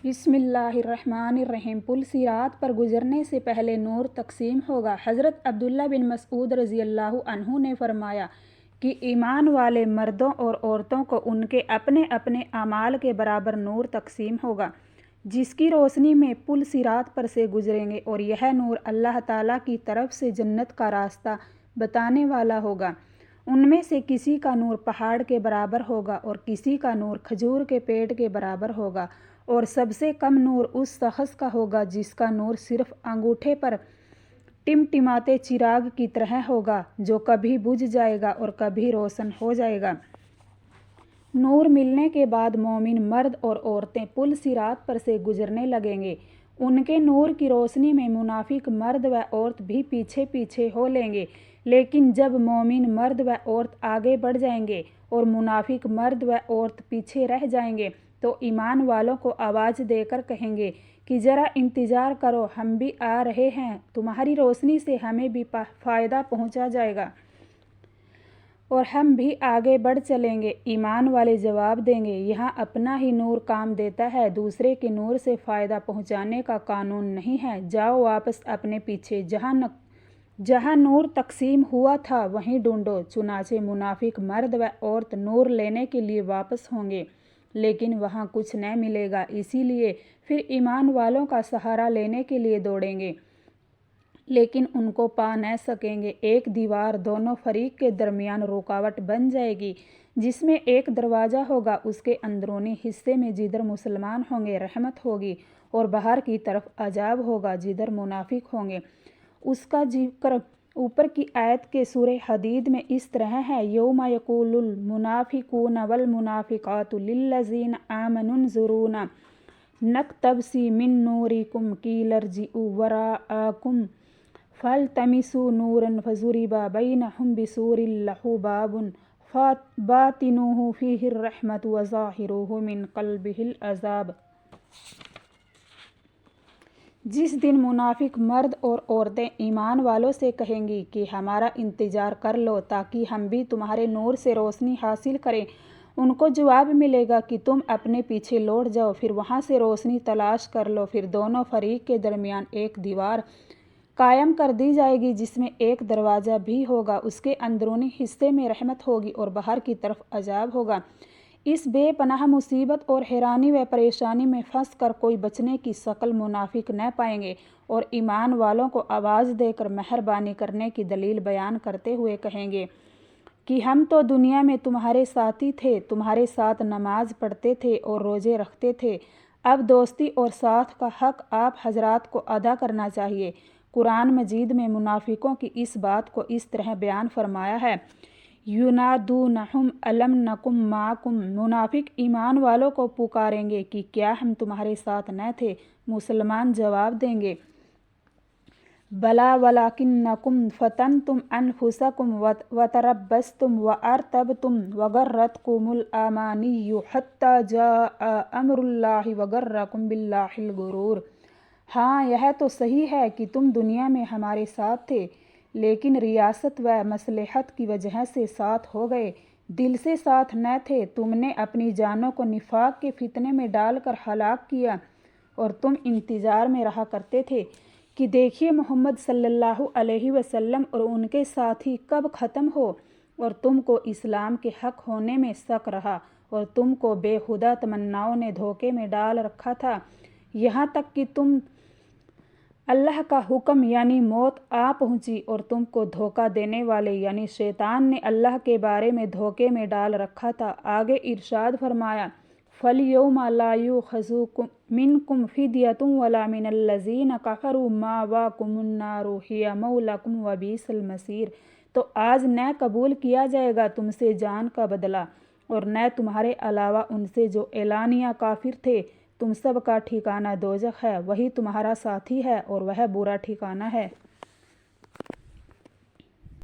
بسم اللہ الرحمن الرحیم۔ پل صراط پر گزرنے سے پہلے نور تقسیم ہوگا۔ حضرت عبداللہ بن مسعود رضی اللہ عنہ نے فرمایا کہ ایمان والے مردوں اور عورتوں کو ان کے اپنے اپنے اعمال کے برابر نور تقسیم ہوگا، جس کی روشنی میں پل صراط پر سے گزریں گے، اور یہ نور اللہ تعالیٰ کی طرف سے جنت کا راستہ بتانے والا ہوگا۔ ان میں سے کسی کا نور پہاڑ کے برابر ہوگا اور کسی کا نور کھجور کے پیڑ کے برابر ہوگا، اور سب سے کم نور اس شخص کا ہوگا جس کا نور صرف انگوٹھے پر ٹمٹماتے چراغ کی طرح ہوگا، جو کبھی بجھ جائے گا اور کبھی روشن ہو جائے گا۔ نور ملنے کے بعد مومن مرد اور عورتیں پل صراط پر سے گزرنے لگیں گے۔ ان کے نور کی روشنی میں منافق مرد و عورت بھی پیچھے پیچھے ہو لیں گے، لیکن جب مومن مرد و عورت آگے بڑھ جائیں گے اور منافق مرد و عورت پیچھے رہ جائیں گے تو ایمان والوں کو آواز دے کر کہیں گے کہ ذرا انتظار کرو، ہم بھی آ رہے ہیں، تمہاری روشنی سے ہمیں بھی فائدہ پہنچا جائے گا اور ہم بھی آگے بڑھ چلیں گے۔ ایمان والے جواب دیں گے، یہاں اپنا ہی نور کام دیتا ہے، دوسرے کے نور سے فائدہ پہنچانے کا قانون نہیں ہے، جاؤ واپس اپنے پیچھے، جہاں نور تقسیم ہوا تھا وہیں ڈھونڈو۔ چنانچہ منافق مرد و عورت نور لینے کے لیے واپس ہوں گے، لیکن وہاں کچھ نہ ملے گا، اسی لیے پھر ایمان والوں کا سہارا لینے کے لیے دوڑیں گے، لیکن ان کو پا نہ سکیں گے۔ ایک دیوار دونوں فریق کے درمیان رکاوٹ بن جائے گی، جس میں ایک دروازہ ہوگا، اس کے اندرونی حصے میں جدھر مسلمان ہوں گے رحمت ہوگی، اور باہر کی طرف عذاب ہوگا جدھر منافق ہوں گے۔ اس کا ذکر اوپر کی آیت کے سورہ حدید میں اس طرح ہے، یوم یقول المنافقون والمنافقات للذین آمنوا انظرونا نقتبس من نورکم قیل ارجعوا وراءکم فالتمسوا نورا فضرب بینہم بسور لہ باب باطنہ فیہ الرحمۃ وظاہرہ من قبلہ العذاب۔ جس دن منافق مرد اور عورتیں ایمان والوں سے کہیں گی کہ ہمارا انتظار کر لو تاکہ ہم بھی تمہارے نور سے روشنی حاصل کریں، ان کو جواب ملے گا کہ تم اپنے پیچھے لوٹ جاؤ، پھر وہاں سے روشنی تلاش کر لو۔ پھر دونوں فریق کے درمیان ایک دیوار قائم کر دی جائے گی جس میں ایک دروازہ بھی ہوگا، اس کے اندرونی حصے میں رحمت ہوگی اور باہر کی طرف عذاب ہوگا۔ اس بے پناہ مصیبت اور حیرانی و پریشانی میں پھنس کر کوئی بچنے کی شکل منافق نہ پائیں گے، اور ایمان والوں کو آواز دے کر مہربانی کرنے کی دلیل بیان کرتے ہوئے کہیں گے کہ ہم تو دنیا میں تمہارے ساتھی تھے، تمہارے ساتھ نماز پڑھتے تھے اور روزے رکھتے تھے، اب دوستی اور ساتھ کا حق آپ حضرات کو ادا کرنا چاہیے۔ قرآن مجید میں منافقوں کی اس بات کو اس طرح بیان فرمایا ہے، یُنَادُونَہُمْ أَلَمْ نَکُن مَعَکُم۔ منافق ایمان والوں کو پکاریں گے کہ کیا ہم تمہارے ساتھ نہ تھے؟ مسلمان جواب دیں گے، بلیٰ وَلَکِنَّکُم فَتَنتُمْ أَنفُسَکُم وَتَرَبَّصْتُمْ وَارْتَبْتُمْ وَغَرَّتْکُمُ الْأَمَانِیُّ حَتَّىٰ جَاءَ أَمْرُ اللہِ وَغَرَّکُم بِاللہِ الْغُرُورُ۔ ہاں، یہ تو صحیح ہے کہ تم دنیا میں ہمارے ساتھ تھے، لیکن ریاست و مصلحت کی وجہ سے ساتھ ہو گئے، دل سے ساتھ نہ تھے۔ تم نے اپنی جانوں کو نفاق کے فتنے میں ڈال کر ہلاک کیا، اور تم انتظار میں رہا کرتے تھے کہ دیکھیے محمد صلی اللہ علیہ وسلم اور ان کے ساتھی کب ختم ہو، اور تم کو اسلام کے حق ہونے میں شک رہا، اور تم کو بے ہودہ تمناؤں نے دھوکے میں ڈال رکھا تھا، یہاں تک کہ تم اللہ کا حکم یعنی موت آ پہنچی، اور تم کو دھوکہ دینے والے یعنی شیطان نے اللہ کے بارے میں دھوکے میں ڈال رکھا تھا۔ آگے ارشاد فرمایا، فَالْيَوْمَ لَا يُؤْخَذُ مِنْکُمْ فِدْیَةٌ وَلَا مِنَ الَّذِینَ کَفَرُوا مَأْوَاکُمُ النَّارُ ہِیَ مَوْلَاکُمْ وَبِئْسَ الْمَصِیرُ۔ تو آج نہ قبول کیا جائے گا تم سے جان کا بدلہ، اور نہ تمہارے علاوہ ان سے جو اعلانیہ کافر تھے، تم سب کا ٹھکانہ دوزخ ہے، وہی تمہارا ساتھی ہے اور وہ برا ٹھکانہ ہے۔